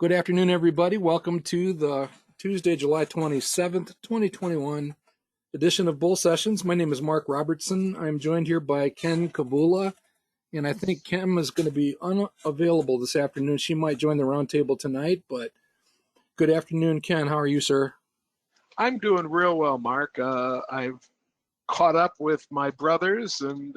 Good afternoon, everybody. Welcome to the Tuesday, July 27th, 2021 edition of Bull Sessions. My name is Mark Robertson. I'm joined here by Ken Kavula, and I think Kim is going to be unavailable this afternoon. She might join the roundtable tonight, but good afternoon, Ken. How are you, sir? I'm doing real well, Mark. I've caught up with my brothers and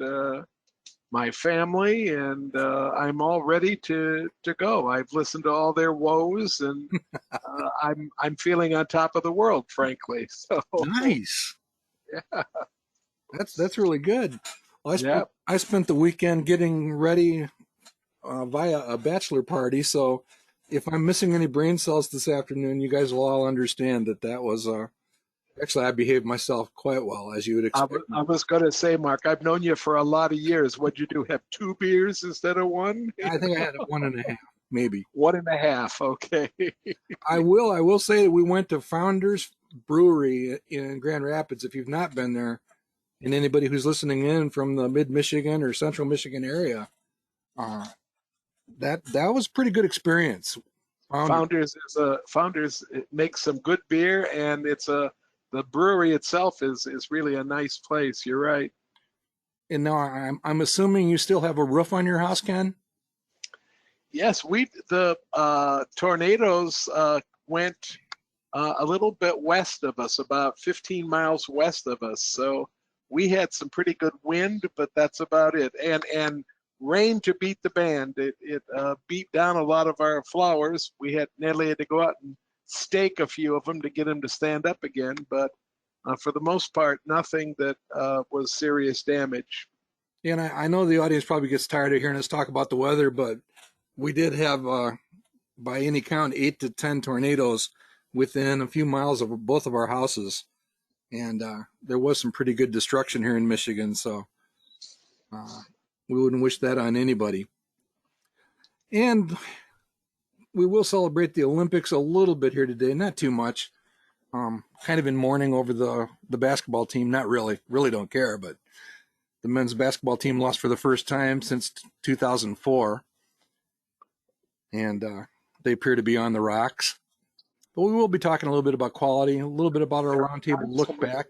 my family, and I'm all ready to go. I've listened to all their woes, and I'm feeling on top of the world, frankly. So Nice. yeah, That's really good. Well, yeah. I spent the weekend getting ready via a bachelor party, so if I'm missing any brain cells this afternoon, you guys will all understand that was actually I behaved myself quite well, as you would expect. I was going to say, Mark, I've known you for a lot of years. What'd you do? Have two beers instead of one? I think I had one and a half, maybe. One and a half. Okay. I will say that we went to Founders Brewery in Grand Rapids. If you've not been there, and anybody who's listening in from the mid-Michigan or central Michigan area, that was a pretty good experience. Founders it makes some good beer, and the brewery itself is really a nice place. You're right. And now I'm assuming you still have a roof on your house, Ken? Yes, the tornadoes went a little bit west of us, about 15 miles west of us. So we had some pretty good wind, but that's about it. And rain to beat the band. It beat down a lot of our flowers. Natalie had to go out and stake a few of them to get them to stand up again. But for the most part, nothing that was serious damage. Yeah, and I know the audience probably gets tired of hearing us talk about the weather, but we did have, by any count, 8 to 10 tornadoes within a few miles of both of our houses. And there was some pretty good destruction here in Michigan, so we wouldn't wish that on anybody. And we will celebrate the Olympics a little bit here today, not too much. Kind of in mourning over the basketball team. Not really don't care, but the men's basketball team lost for the first time since 2004. And they appear to be on the rocks. But we will be talking a little bit about quality, a little bit about our roundtable look back.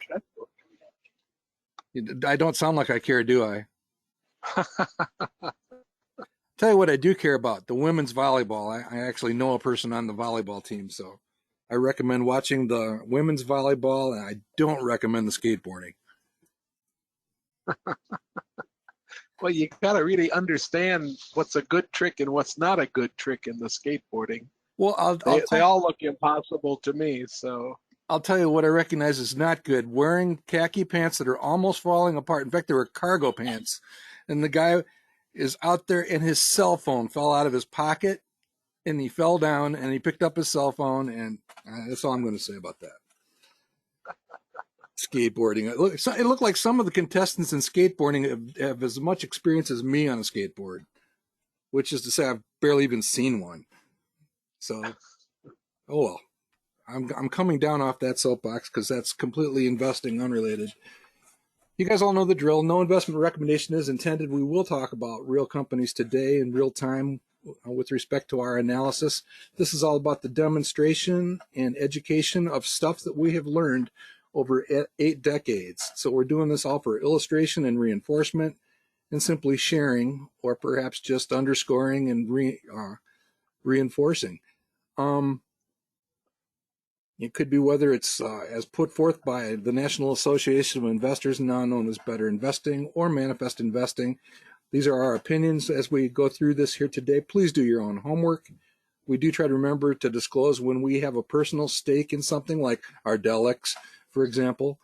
I don't sound like I care, do I? Tell you what I do care about, the women's volleyball. I actually know a person on the volleyball team, so I recommend watching the women's volleyball, and I don't recommend the skateboarding. Well, you got to really understand what's a good trick and what's not a good trick in the skateboarding. Well, they all look impossible to me, so. I'll tell you what I recognize is not good. Wearing khaki pants that are almost falling apart. In fact, they were cargo pants. And the guy is out there and his cell phone fell out of his pocket and he fell down and he picked up his cell phone, and that's all I'm going to say about that. Skateboarding. It looked like some of the contestants in skateboarding have as much experience as me on a skateboard, which is to say I've barely even seen one. So, oh well. I'm coming down off that soapbox because that's completely investing unrelated. You guys all know the drill. No investment recommendation is intended. We will talk about real companies today in real time with respect to our analysis. This is all about the demonstration and education of stuff that we have learned over 8 decades. So we're doing this all for illustration and reinforcement and simply sharing, or perhaps just underscoring and reinforcing. It could be whether it's as put forth by the National Association of Investors, now known as Better Investing, or Manifest Investing. These are our opinions as we go through this here today. Please do your own homework. We do try to remember to disclose when we have a personal stake in something, like our Delex, for example.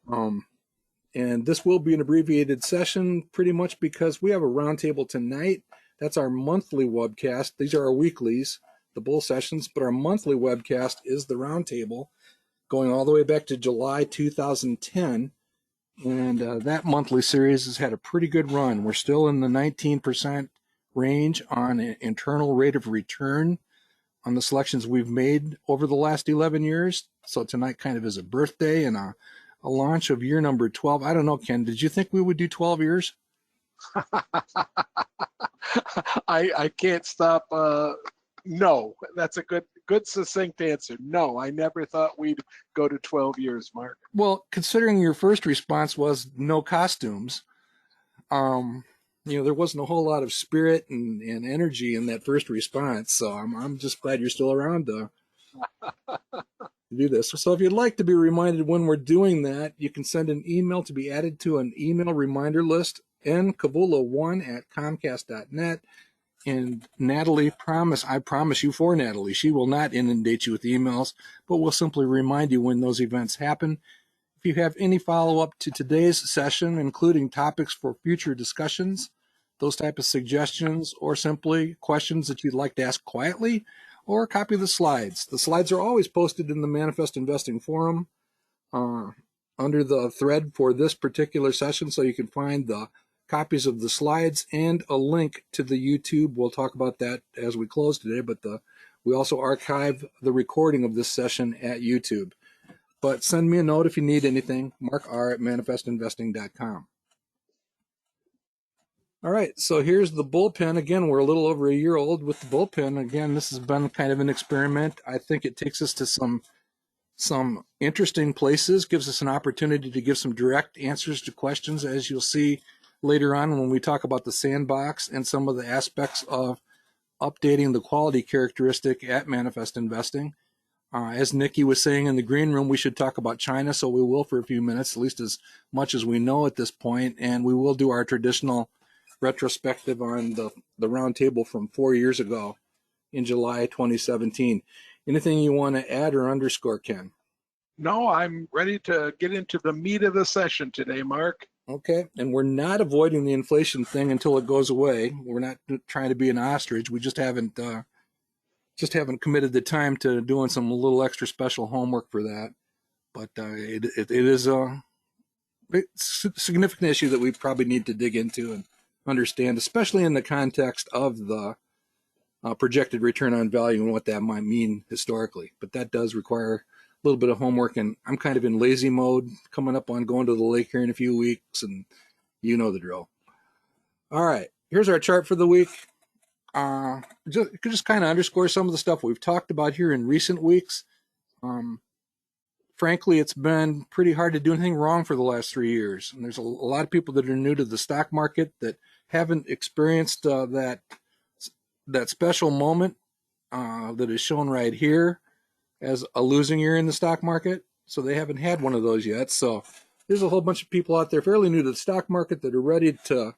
And this will be an abbreviated session pretty much because we have a roundtable tonight. That's our monthly webcast. These are our weeklies, the Bull Sessions, but our monthly webcast is the roundtable, going all the way back to July 2010. And that monthly series has had a pretty good run. We're still in the 19% range on an internal rate of return on the selections we've made over the last 11 years. So tonight kind of is a birthday and a launch of year number 12. I don't know, Ken, did you think we would do 12 years? I can't stop No, that's a good succinct answer. No, I never thought we'd go to 12 years, Mark. Well, considering your first response was no costumes, um, there wasn't a whole lot of spirit and energy in that first response. So I'm just glad you're still around to do this. So if you'd like to be reminded when we're doing that, you can send an email to be added to an email reminder list, nkavula1@comcast.net. And Natalie, I promise you for Natalie, she will not inundate you with emails, but we'll simply remind you when those events happen. If you have any follow-up to today's session, including topics for future discussions, those type of suggestions, or simply questions that you'd like to ask quietly, or copy the slides. The slides are always posted in the Manifest Investing Forum under the thread for this particular session, so you can find the copies of the slides and a link to the YouTube. We'll talk about that as we close today, but we also archive the recording of this session at YouTube. But send me a note if you need anything, markr@manifestinvesting.com. All right, so here's the bullpen. Again, we're a little over a year old with the bullpen. Again, this has been kind of an experiment. I think it takes us to some interesting places, gives us an opportunity to give some direct answers to questions, as you'll see later on when we talk about the Sandbox and some of the aspects of updating the quality characteristic at Manifest Investing. As Nikki was saying in the green room, we should talk about China, so we will for a few minutes, at least as much as we know at this point, and we will do our traditional retrospective on the round table from 4 years ago in July 2017. Anything you want to add or underscore, Ken? No, I'm ready to get into the meat of the session today, Mark. Okay, and we're not avoiding the inflation thing until it goes away. We're not trying to be an ostrich. We just haven't committed the time to doing some little extra special homework for that. But it is a significant issue that we probably need to dig into and understand, especially in the context of the projected return on value and what that might mean historically. But that does require a little bit of homework, and I'm kind of in lazy mode, coming up on going to the lake here in a few weeks, and you know the drill. All right, here's our chart for the week. Just kind of underscore some of the stuff we've talked about here in recent weeks. Frankly, it's been pretty hard to do anything wrong for the last 3 years. And there's a lot of people that are new to the stock market that haven't experienced that special moment that is shown right here as a losing year in the stock market. So they haven't had one of those yet. So there's a whole bunch of people out there fairly new to the stock market that are ready to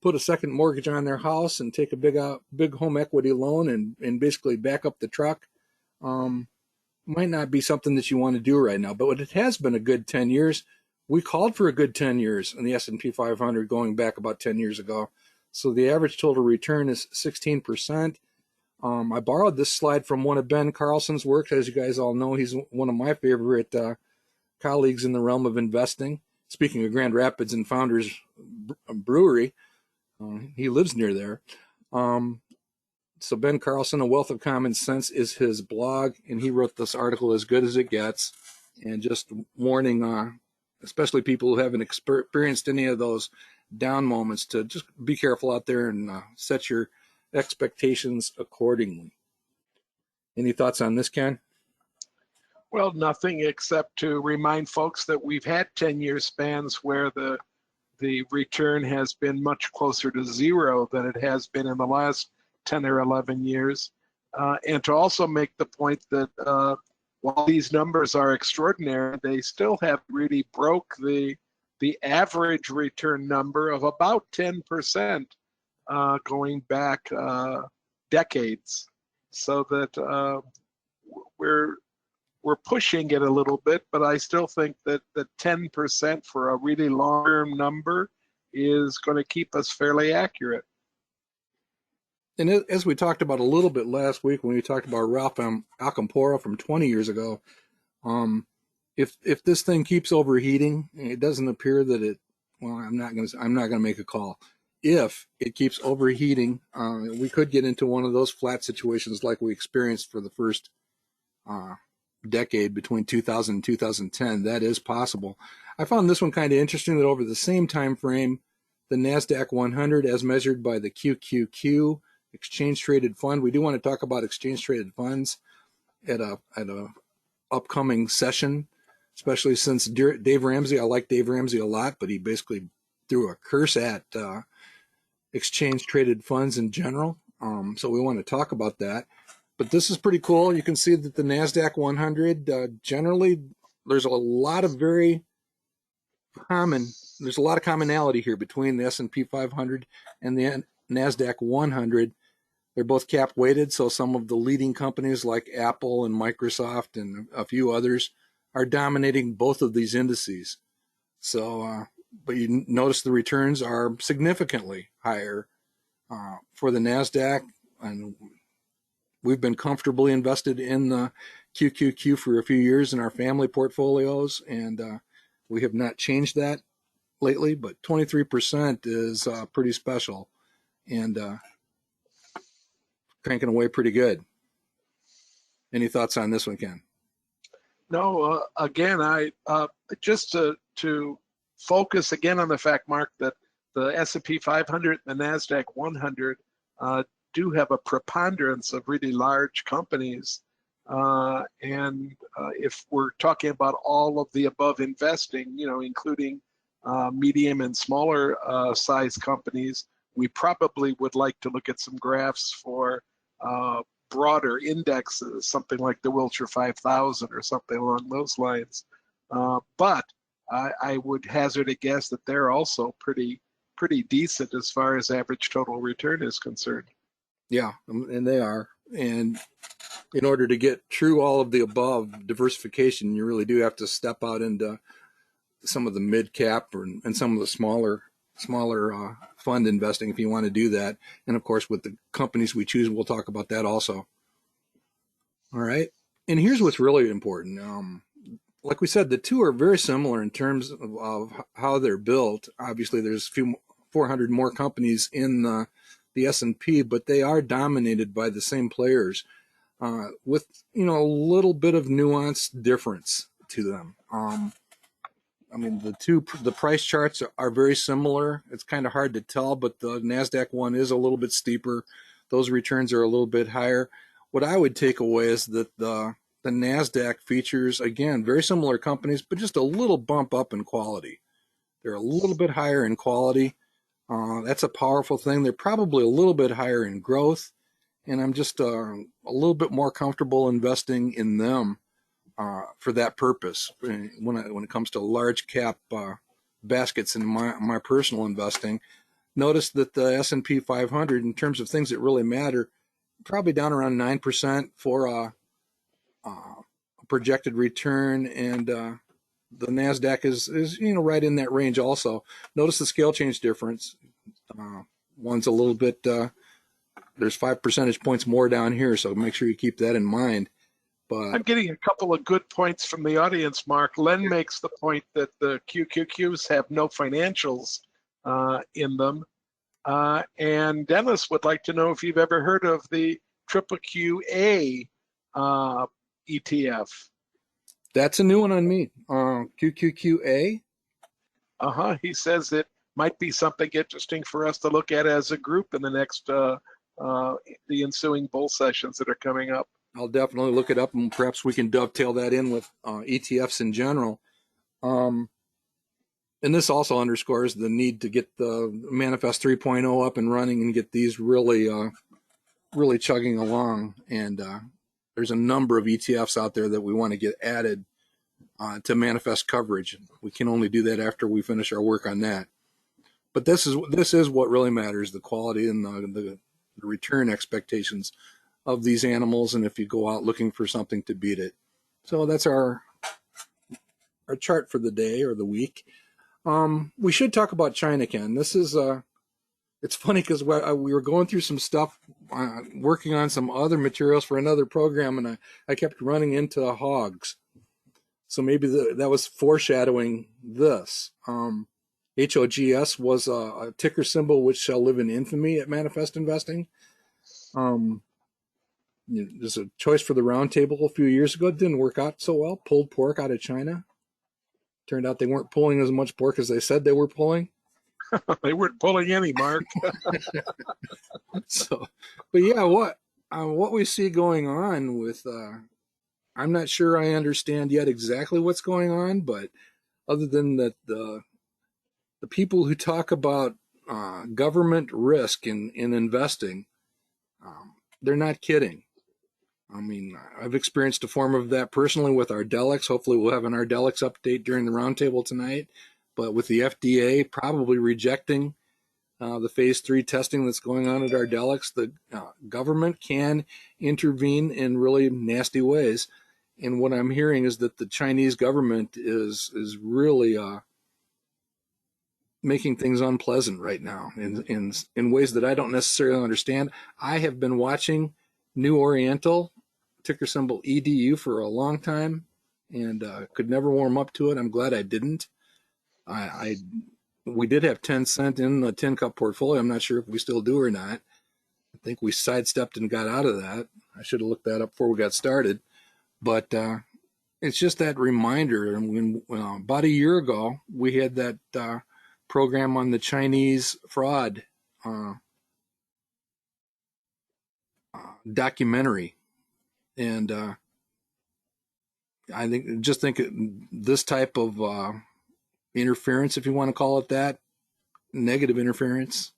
put a second mortgage on their house and take a big home equity loan and basically back up the truck. Might not be something that you want to do right now, but it has been a good 10 years. We called for a good 10 years in the S&P 500 going back about 10 years ago. So the average total return is 16%. I borrowed this slide from one of Ben Carlson's works. As you guys all know, he's one of my favorite colleagues in the realm of investing. Speaking of Grand Rapids and Founders Brewery, he lives near there. So Ben Carlson, A Wealth of Common Sense is his blog, and he wrote this article, As Good as It Gets, and just warning, especially people who haven't experienced any of those down moments, to just be careful out there and set your expectations accordingly. Any thoughts on this, Ken? Well, nothing except to remind folks that we've had 10-year spans where the return has been much closer to zero than it has been in the last 10 or 11 years. And to also make the point that while these numbers are extraordinary, they still have really broke the average return number of about 10% going back decades. So that we're pushing it a little bit, but I still think that the 10% for a really long-term number is going to keep us fairly accurate. And as we talked about a little bit last week when we talked about Ralph Alcampora from 20 years ago, if this thing keeps overheating, it doesn't appear that it. Well, I'm not gonna make a call. If it keeps overheating, we could get into one of those flat situations like we experienced for the first decade between 2000 and 2010. That is possible. I found this one kind of interesting that over the same time frame, the NASDAQ 100 as measured by the QQQ exchange traded fund. We do want to talk about exchange traded funds at a upcoming session, especially since Dave Ramsey, I like Dave Ramsey a lot, but he basically threw a curse at exchange traded funds in general. So we want to talk about that. But this is pretty cool. You can see that the NASDAQ 100, generally, there's a lot of there's a lot of commonality here between the S&P 500 and the NASDAQ 100. They're both cap weighted, so some of the leading companies like Apple and Microsoft and a few others are dominating both of these indices. So, but you notice the returns are significantly higher for the NASDAQ, and we've been comfortably invested in the QQQ for a few years in our family portfolios, and we have not changed that lately, but 23% is pretty special and cranking away pretty good. Any thoughts on this one, Ken? No, again, I just to focus again on the fact, Mark, that the S&P 500 and the NASDAQ 100 do have a preponderance of really large companies. And if we're talking about all of the above investing, including medium and smaller size companies, we probably would like to look at some graphs for broader indexes, something like the Wilshire 5000 or something along those lines. But I would hazard a guess that they're also pretty decent as far as average total return is concerned. Yeah, and they are. And in order to get through all of the above diversification, you really do have to step out into some of the mid cap and some of the smaller fund investing if you want to do that. And of course, with the companies we choose, we'll talk about that also. All right. And here's what's really important. Like we said, the two are very similar in terms of how they're built. Obviously, there's 400 more companies in the S&P, but they are dominated by the same players with, a little bit of nuanced difference to them. I mean, the price charts are very similar. It's kind of hard to tell, but the NASDAQ one is a little bit steeper. Those returns are a little bit higher. What I would take away is that the NASDAQ features, again, very similar companies, but just a little bump up in quality. They're a little bit higher in quality. That's a powerful thing. They're probably a little bit higher in growth, and I'm just a little bit more comfortable investing in them for that purpose. When it comes to large cap baskets in my personal investing, notice that the S&P 500, in terms of things that really matter, probably down around 9% for a projected return, and the NASDAQ is right in that range also. Notice the scale change difference. One's a little bit, there's 5 percentage points more down here, so make sure you keep that in mind. But I'm getting a couple of good points from the audience, Mark. Len makes the point that the QQQs have no financials in them. And Dennis would like to know if you've ever heard of the Triple QA ETF. That's a new one on me. QQQA. He says it might be something interesting for us to look at as a group in the next the ensuing bull sessions that are coming up. I'll definitely look it up, and perhaps we can dovetail that in with ETFs in general. And this also underscores the need to get the Manifest 3.0 up and running and get these really chugging along. And there's a number of ETFs out there that we want to get added to Manifest coverage. We can only do that after we finish our work on that. But this is what really matters: the quality and the return expectations of these animals, and if you go out looking for something to beat it. So that's our chart for the day or the week. We should talk about China, Ken. This is it's funny because we were going through some stuff, working on some other materials for another program, and I kept running into hogs. So maybe that was foreshadowing this. HOGS was a ticker symbol which shall live in infamy at Manifest Investing. There's a choice for the roundtable a few years ago. It didn't work out so well. Pulled pork out of China. Turned out they weren't pulling as much pork as they said they were pulling. They weren't pulling any, Mark. So, but yeah, what we see going on with, I'm not sure I understand yet exactly what's going on, but other than that, the people who talk about government risk in investing, they're not kidding. I mean, I've experienced a form of that personally with Ardelyx. Hopefully, we'll have an Ardelyx update during the roundtable tonight. But with the FDA probably rejecting the phase 3 testing that's going on at Ardelyx, the government can intervene in really nasty ways. And what I'm hearing is that the Chinese government is really making things unpleasant right now in ways that I don't necessarily understand. I have been watching New Oriental, ticker symbol EDU, for a long time, and could never warm up to it. I'm glad I didn't. We did have 10 cent in the 10 cup portfolio. I'm not sure if we still do or not. I think we sidestepped and got out of that. I should have looked that up before we got started. But it's just that reminder. And when about a year ago, we had that program on the Chinese fraud documentary, and I think this type of interference, if you want to call it that, negative interference,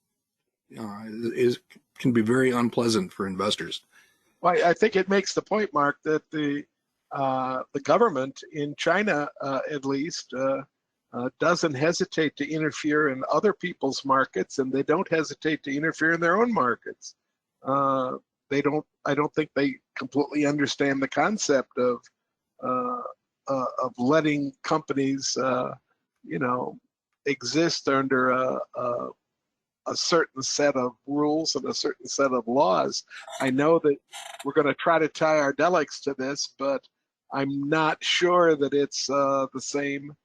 can be very unpleasant for investors. Well, I think it makes the point, Mark, that the government in China, at least, doesn't hesitate to interfere in other people's markets, and they don't hesitate to interfere in their own markets. They don't. I don't think they completely understand the concept of letting companies, exist under a certain set of rules and a certain set of laws. I know that we're going to try to tie Ardelyx to this, but I'm not sure that it's the same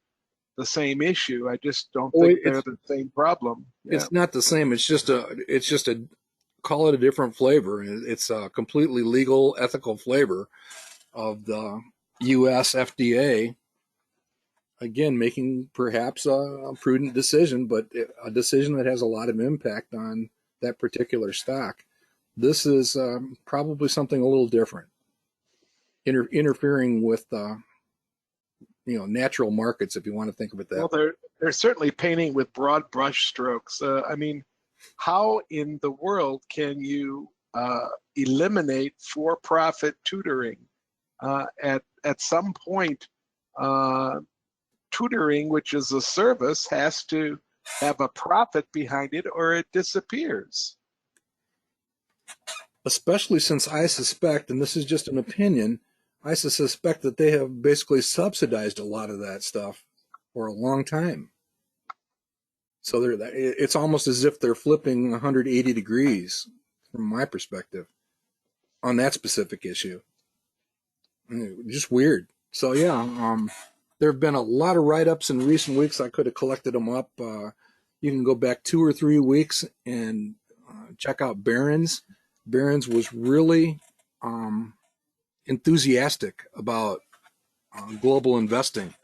issue. I just don't think they're the same problem. Yeah. It's not the same. It's just a call it a different flavor. It's a completely legal, ethical flavor of the U.S. FDA. Again, making perhaps a prudent decision, but a decision that has a lot of impact on that particular stock. This is probably something a little different, interfering with natural markets, if you want to think of it that way. Well, they're certainly painting with broad brush strokes. I mean, how in the world can you eliminate for-profit tutoring? At some point, tutoring, which is a service, has to have a profit behind it, or it disappears. Especially since I suspect, and this is just an opinion, I suspect that they have basically subsidized a lot of that stuff for a long time. So it's almost as if they're flipping 180 degrees from my perspective on that specific issue. Just weird. So yeah, there have been a lot of write-ups in recent weeks. I could have collected them up. You can go back 2 or 3 weeks and check out Barron's. Barron's was really enthusiastic about global investing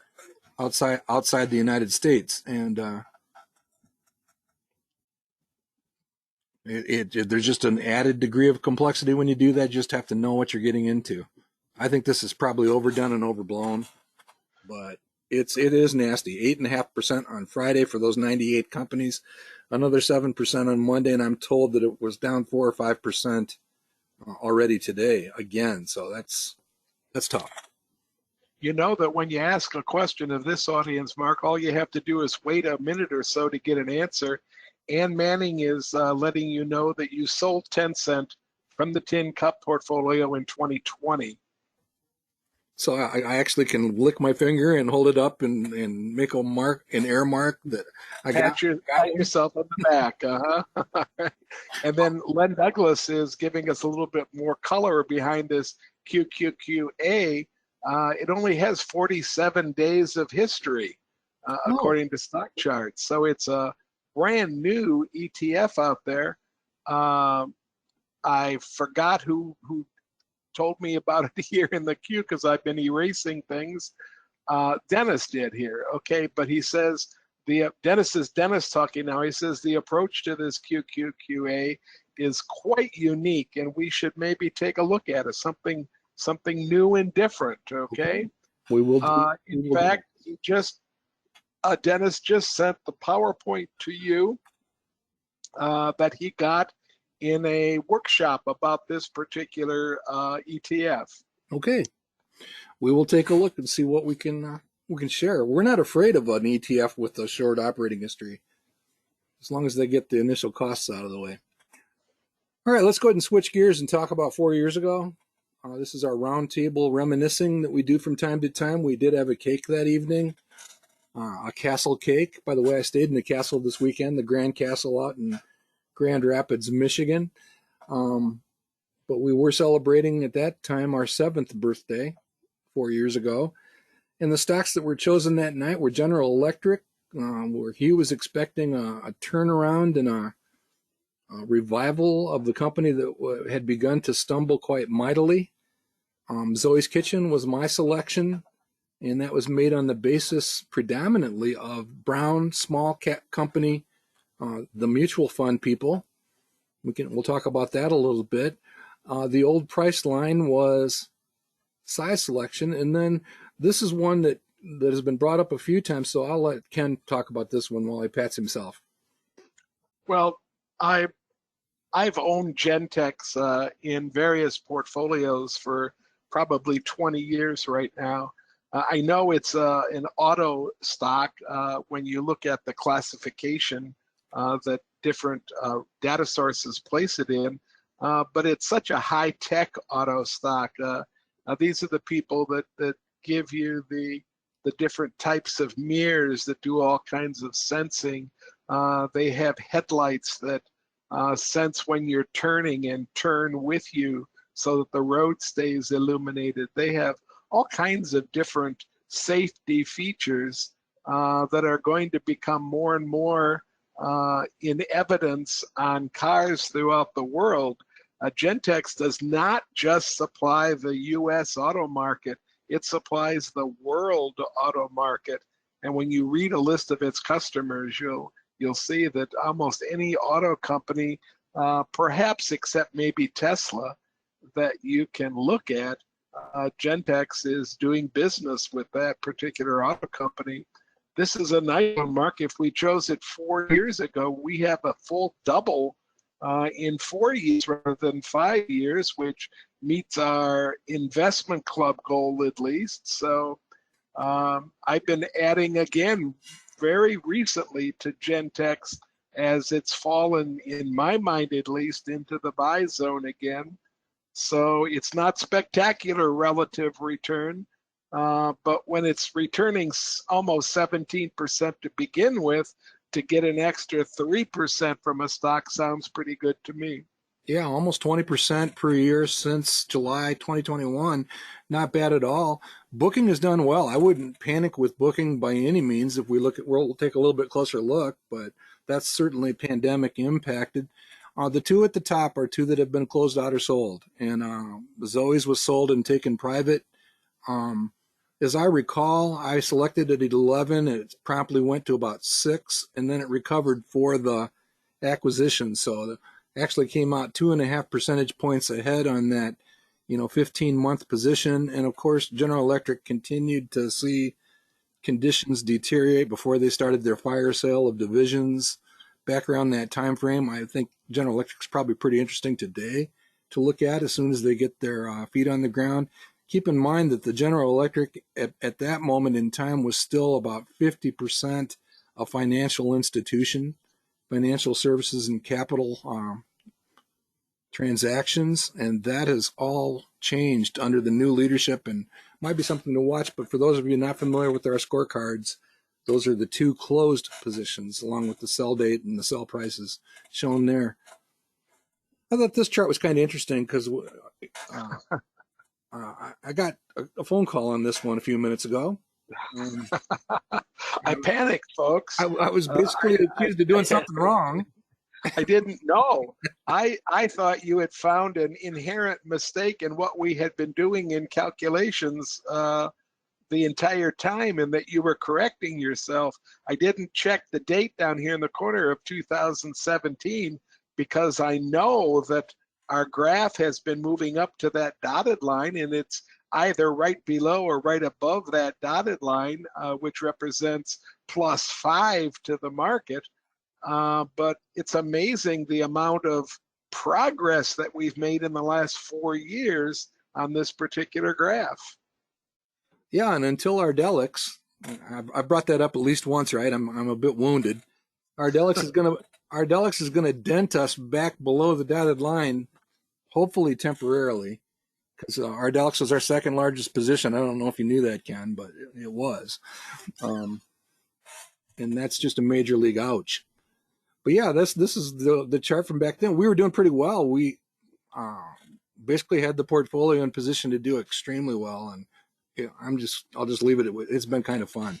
outside the United States, and there's just an added degree of complexity when you do that. You just have to know what you're getting into. I think this is probably overdone and overblown, but it is nasty. 8.5% on Friday for those 98 companies, another 7% on Monday, and I'm told that it was down 4 or 5% already today again. So that's tough. You know that when you ask a question of this audience, Mark, all you have to do is wait a minute or so to get an answer. Ann Manning is letting you know that you sold 10 cent from the tin cup portfolio in 2020. So I actually can lick my finger and hold it up and make a mark, an air mark that I got yourself on the back. And then Len Douglas is giving us a little bit more color behind this QQQA. It only has 47 days of history, according to stock charts. So it's a brand new ETF out there. I forgot who told me about it here in the queue because I've been erasing things. Dennis did here, okay? But he says Dennis is Dennis talking now. He says the approach to this QQQA is quite unique, and we should maybe take a look at it. Something new and different. Okay. We will. In fact, Dennis just sent the PowerPoint to you that he got in a workshop about this particular ETF. Okay. We will take a look and see what we can share. We're not afraid of an ETF with a short operating history, as long as they get the initial costs out of the way. All right, let's go ahead and switch gears and talk about 4 years ago. This is our roundtable reminiscing that we do from time to time. We did have a cake that evening, a castle cake. By the way, I stayed in the castle this weekend, the Grand Castle out in Grand Rapids, Michigan. But we were celebrating at that time our 7th birthday 4 years ago. And the stocks that were chosen that night were General Electric, where he was expecting a turnaround and a revival of the company that had begun to stumble quite mightily. Zoe's Kitchen was my selection, and that was made on the basis predominantly of Brown small cap company, the mutual fund people. We'll talk about that a little bit. The old price line was size selection, and then this is one that has been brought up a few times, so I'll let Ken talk about this one while he pats himself. Well, I've owned Gentex in various portfolios for probably 20 years right now. I know it's an auto stock when you look at the classification that different data sources place it in, but it's such a high-tech auto stock. These are the people that give you the different types of mirrors that do all kinds of sensing. They have headlights that sense when you're turning and turn with you so that the road stays illuminated. They have all kinds of different safety features that are going to become more and more in evidence on cars throughout the world. Gentex does not just supply the U.S. auto market, it supplies the world auto market. And when you read a list of its customers, you'll see that almost any auto company, perhaps except maybe Tesla, that you can look at, Gentex is doing business with that particular auto company. This is a nice one, Mark. If we chose it 4 years ago, we have a full double in 4 years rather than 5 years, which meets our investment club goal at least. So I've been adding again very recently to Gentex as it's fallen, in my mind at least, into the buy zone again. So it's not spectacular relative return, but when it's returning almost 17% to begin with, to get an extra 3% from a stock sounds pretty good to me. Yeah, almost 20% per year since July 2021. Not bad at all. Booking has done well. I wouldn't panic with Booking by any means. If we'll take a little bit closer look, but that's certainly pandemic impacted. The two at the top are two that have been closed out or sold. And Zoe's was sold and taken private. As I recall, I selected it at 11. It promptly went to about 6, and then it recovered for the acquisition. So it actually came out 2.5 percentage points ahead on that, 15-month position. And of course, General Electric continued to see conditions deteriorate before they started their fire sale of divisions back around that time frame. I think General Electric's probably pretty interesting today to look at as soon as they get their feet on the ground. Keep in mind that the General Electric at that moment in time was still about 50% a financial institution, financial services and capital transactions, and that has all changed under the new leadership and might be something to watch. But for those of you not familiar with our scorecards, those are the two closed positions along with the sell date and the sell prices shown there. I thought this chart was kind of interesting because I got a phone call on this one a few minutes ago. I panicked, folks. I was basically accused of doing something wrong. I didn't know. I thought you had found an inherent mistake in what we had been doing in calculations the entire time and that you were correcting yourself. I didn't check the date down here in the corner of 2017 because I know that our graph has been moving up to that dotted line, and it's either right below or right above that dotted line, which represents +5 to the market. But it's amazing the amount of progress that we've made in the last 4 years on this particular graph. Yeah, and until Ardelyx, I've brought that up at least once, right? I'm a bit wounded. Ardelyx is gonna dent us back below the dotted line, hopefully temporarily, because Ardelyx was our second largest position. I don't know if you knew that, Ken, but it was, and that's just a major league ouch. But yeah, this is the chart from back then. We were doing pretty well. We basically had the portfolio in position to do extremely well, and I'll just leave it at it's been kind of fun.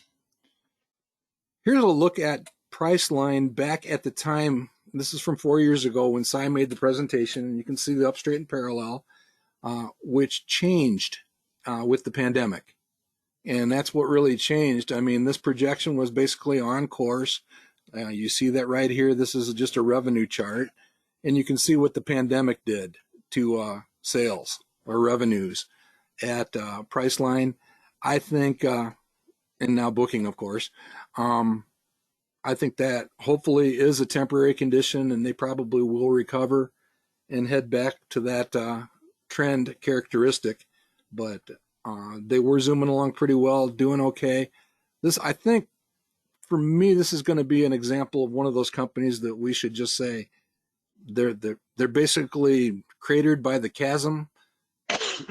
Here's a look at Priceline back at the time. This is from 4 years ago when Cy made the presentation. You can see the up, straight, and parallel, which changed with the pandemic. And that's what really changed. I mean, this projection was basically on course. You see that right here. This is just a revenue chart. And you can see what the pandemic did to sales or revenues at Priceline. I think, and now booking, of course, I think that hopefully is a temporary condition, and they probably will recover and head back to that trend characteristic. But they were zooming along pretty well, doing okay. I think, for me, this is going to be an example of one of those companies that we should just say they're basically cratered by the chasm.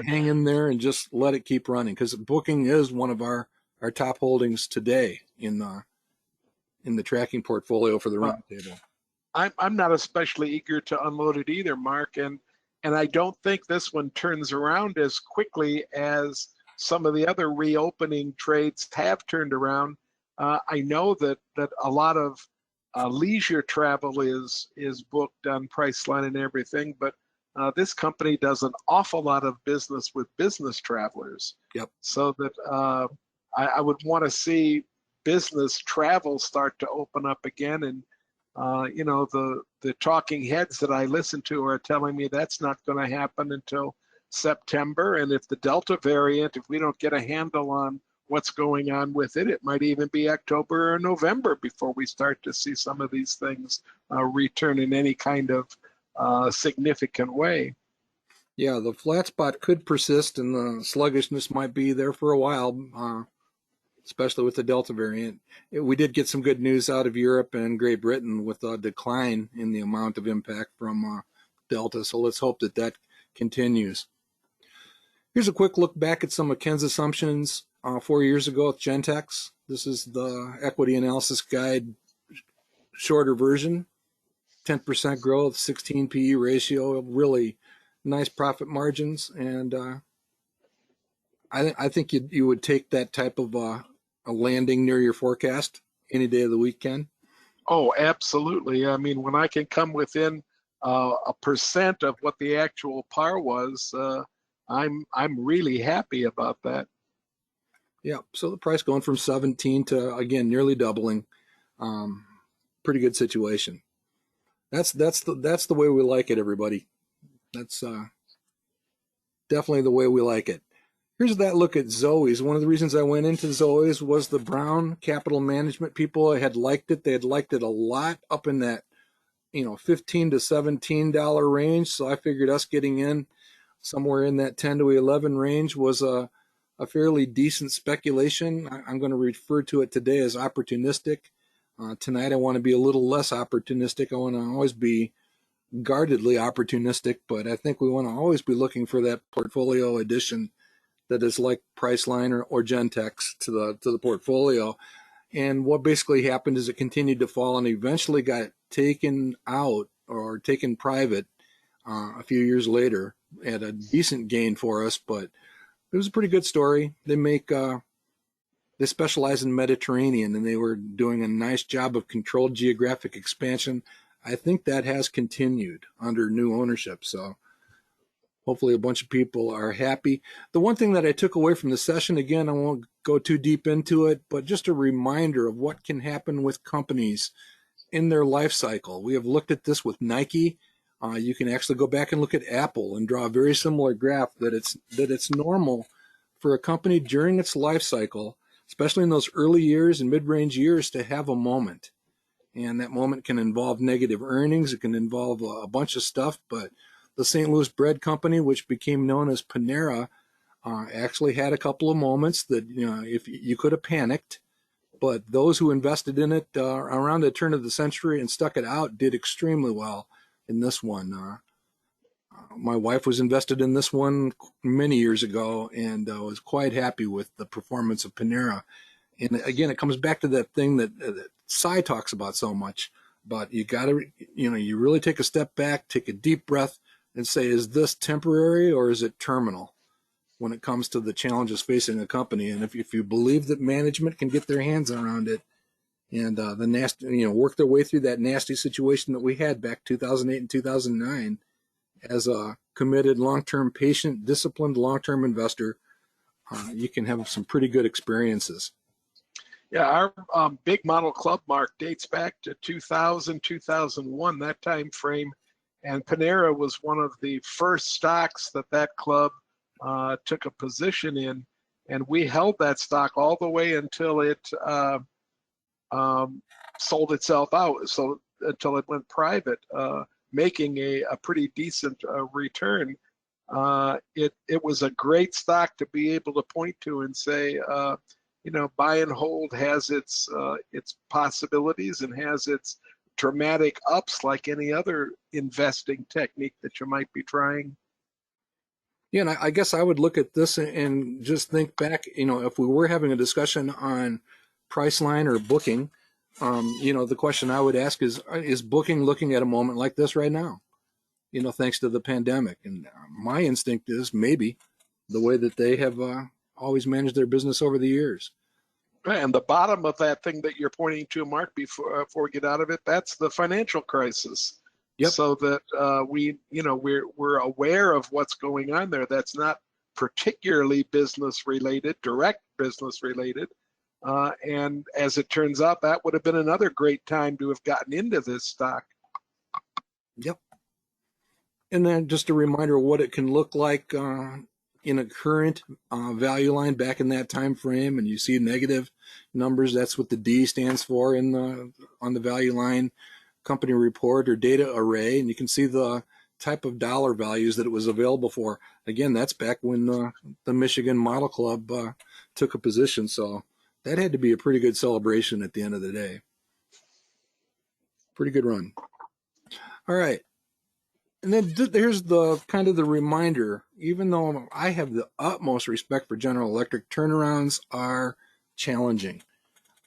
Hang in there and just let it keep running, because booking is one of our top holdings today in the tracking portfolio for the roundtable. I'm not especially eager to unload it either, Mark, and I don't think this one turns around as quickly as some of the other reopening trades have turned around. I know that a lot of leisure travel is booked on Priceline and everything, but this company does an awful lot of business with business travelers. Yep. So that I would want to see business travel start to open up again. And, the talking heads that I listen to are telling me that's not going to happen until September. And if the Delta variant, if we don't get a handle on what's going on with it, it might even be October or November before we start to see some of these things return in any kind of significant way. Yeah, the flat spot could persist, and the sluggishness might be there for a while, especially with the Delta variant. We did get some good news out of Europe and Great Britain with a decline in the amount of impact from Delta, so let's hope that continues. Here's a quick look back at some of Ken's assumptions 4 years ago with Gentex. This is the equity analysis guide shorter version. 10% growth, 16 PE ratio, really nice profit margins, and I think you would take that type of a landing near your forecast any day of the week, Ken. Oh, absolutely. I mean, when I can come within a percent of what the actual par was, I'm really happy about that. Yeah. So the price going from 17 to, again, nearly doubling. Pretty good situation. That's the way we like it, everybody. That's definitely the way we like it. Here's that look at Zoe's. One of the reasons I went into Zoe's was the Brown Capital Management people had liked it. They had liked it a lot up in that, $15 to $17 range. So I figured us getting in somewhere in that 10 to 11 range was a fairly decent speculation. I'm going to refer to it today as opportunistic. Tonight I want to be a little less opportunistic. I want to always be guardedly opportunistic, but I think we want to always be looking for that portfolio addition that is like Priceline or Gentex to the portfolio. And what basically happened is it continued to fall and eventually got taken out or taken private a few years later at a decent gain for us, but it was a pretty good story. They specialize in Mediterranean, and they were doing a nice job of controlled geographic expansion. I think that has continued under new ownership. So Hopefully a bunch of people are happy. The one thing that I took away from the session, again, I won't go too deep into it, but just a reminder of what can happen with companies in their life cycle. We have looked at this with Nike. You can actually go back and look at Apple and draw a very similar graph that it's normal for a company during its life cycle, especially in those early years and mid-range years, to have a moment. And that moment can involve negative earnings. It can involve a bunch of stuff. But the St. Louis Bread Company, which became known as Panera, actually had a couple of moments that, if you could have panicked. But those who invested in it around the turn of the century and stuck it out did extremely well in this one. My wife was invested in this one many years ago and was quite happy with the performance of Panera. And again, it comes back to that thing that Cy talks about so much. But you got to, you really take a step back, take a deep breath, and say, is this temporary or is it terminal when it comes to the challenges facing a company? And if you believe that management can get their hands around it and the nasty, work their way through that nasty situation that we had back 2008 and 2009, as a committed, long-term, patient, disciplined, long-term investor, you can have some pretty good experiences. Yeah, our big model club, Mark, dates back to 2000, 2001, that time frame. And Panera was one of the first stocks that club took a position in. And we held that stock all the way until it sold itself out, so until it went private, making a pretty decent return. It was a great stock to be able to point to and say, buy and hold has its possibilities and has its dramatic ups like any other investing technique that you might be trying. Yeah, and I guess I would look at this and just think back, if we were having a discussion on Priceline or Booking, the question I would ask is Booking looking at a moment like this right now, thanks to the pandemic? And my instinct is maybe the way that they have always managed their business over the years. And the bottom of that thing that you're pointing to, Mark, before we get out of it, that's the financial crisis. Yep. So that we're aware of what's going on there. That's not particularly business related, direct business related. And as it turns out, that would have been another great time to have gotten into this stock. Yep. And then just a reminder of what it can look like in a current value line back in that time frame, and you see negative numbers. That's what the D stands for on the value line company report or data array, and you can see the type of dollar values that it was available for. Again, that's back when the Michigan Model Club took a position, so that had to be a pretty good celebration at the end of the day. Pretty good run. All right. And then there's the kind of the reminder, even though I have the utmost respect for General Electric, turnarounds are challenging.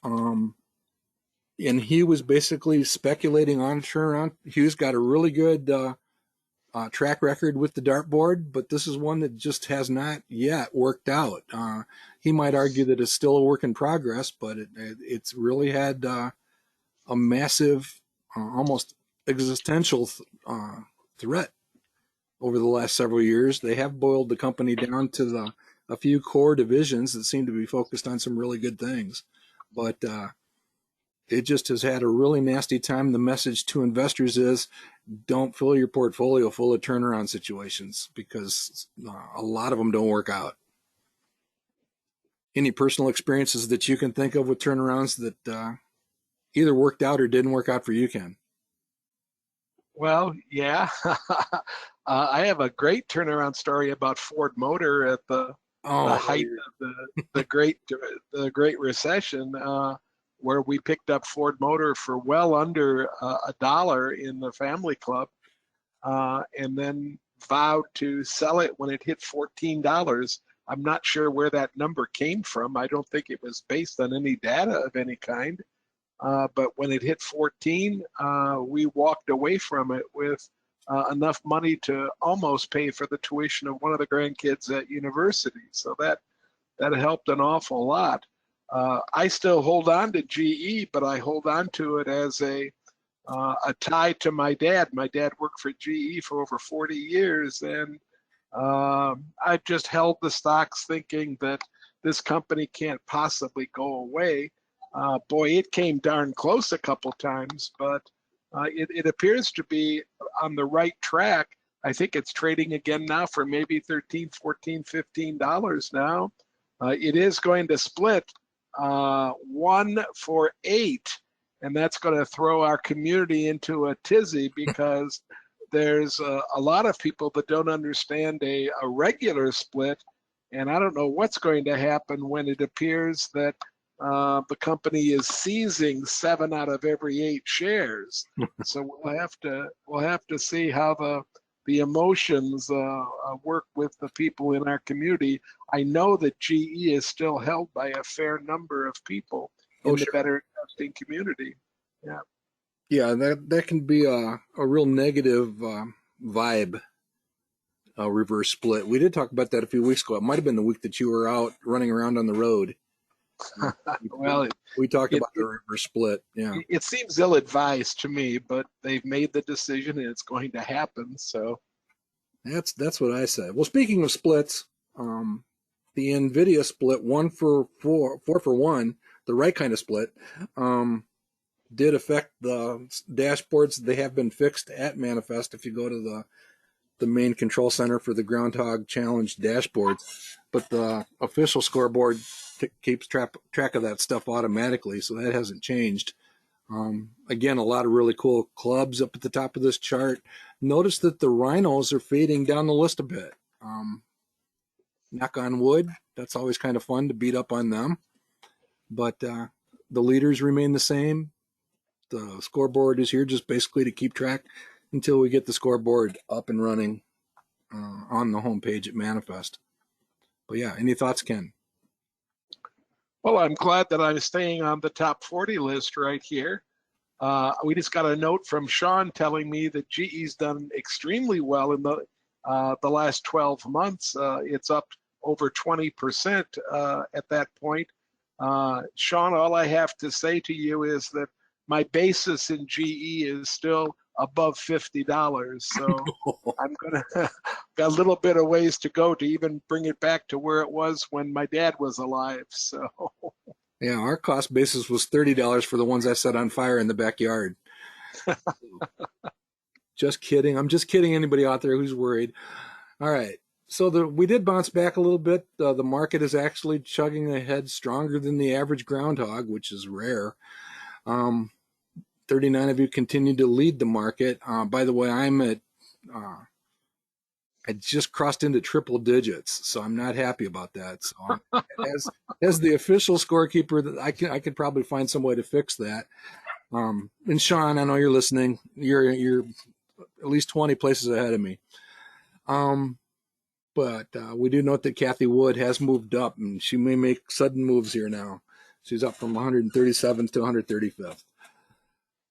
And he was basically speculating on a turnaround. Hugh's got a really good track record with the dartboard, but this is one that just has not yet worked out. He might argue that it's still a work in progress, but it's really had a massive, almost existential threat over the last several years. They have boiled the company down to a few core divisions that seem to be focused on some really good things, but it just has had a really nasty time. The message to investors is don't fill your portfolio full of turnaround situations because a lot of them don't work out. Any personal experiences that you can think of with turnarounds that either worked out or didn't work out for you, Ken? Well, yeah. I have a great turnaround story about Ford Motor at the height of the Great Recession, where we picked up Ford Motor for well under $1 in the family club, and then vowed to sell it when it hit $14. I'm not sure where that number came from. I don't think it was based on any data of any kind. But when it hit 14, we walked away from it with enough money to almost pay for the tuition of one of the grandkids at university. So that helped an awful lot. I still hold on to GE, but I hold on to it as a tie to my dad. My dad worked for GE for over 40 years, and I've just held the stocks thinking that this company can't possibly go away. Boy, it came darn close a couple times, but it appears to be on the right track. I think it's trading again now for maybe $13, $14, $15 now. It is going to split 1 for 8, and that's going to throw our community into a tizzy because there's a lot of people that don't understand a regular split, and I don't know what's going to happen when it appears that the company is seizing 7 out of every 8 shares. So we'll have to see how the emotions work with the people in our community. I know that GE is still held by a fair number of people in the better investing community. Yeah. Yeah, that can be a real negative vibe, reverse split. We did talk about that a few weeks ago. It might have been the week that you were out running around on the road. Well, we talked about the reverse split. Yeah, it seems ill-advised to me, but they've made the decision and it's going to happen. So that's what I said. Well, speaking of splits, the NVIDIA split 4 for 1, the right kind of split, did affect the dashboards. They have been fixed at Manifest if you go to the main control center for the Groundhog Challenge dashboards. But the official scoreboard keeps track of that stuff automatically, so that hasn't changed. Again, a lot of really cool clubs up at the top of this chart. Notice that the rhinos are fading down the list a bit. Knock on wood, that's always kind of fun to beat up on them. But the leaders remain the same. The scoreboard is here just basically to keep track until we get the scoreboard up and running on the homepage at Manifest. But yeah, any thoughts, Ken? Well, I'm glad that I'm staying on the top 40 list right here. We just got a note from Sean telling me that GE's done extremely well in the last 12 months. It's up over 20% at that point. Sean, all I have to say to you is that my basis in GE is still above $50. So I'm gonna got a little bit of ways to go to even bring it back to where it was when my dad was alive. So yeah, our cost basis was $30 for the ones I set on fire in the backyard. Just kidding. I'm just kidding anybody out there who's worried. All right. So we did bounce back a little bit. The market is actually chugging ahead stronger than the average groundhog, which is rare. 39 of you continue to lead the market. By the way, I just crossed into triple digits, so I'm not happy about that. So as the official scorekeeper, I could probably find some way to fix that. And Sean, I know you're listening. You're at least 20 places ahead of me. But we do note that Kathy Wood has moved up, and she may make sudden moves here now. She's up from 137th to 135th.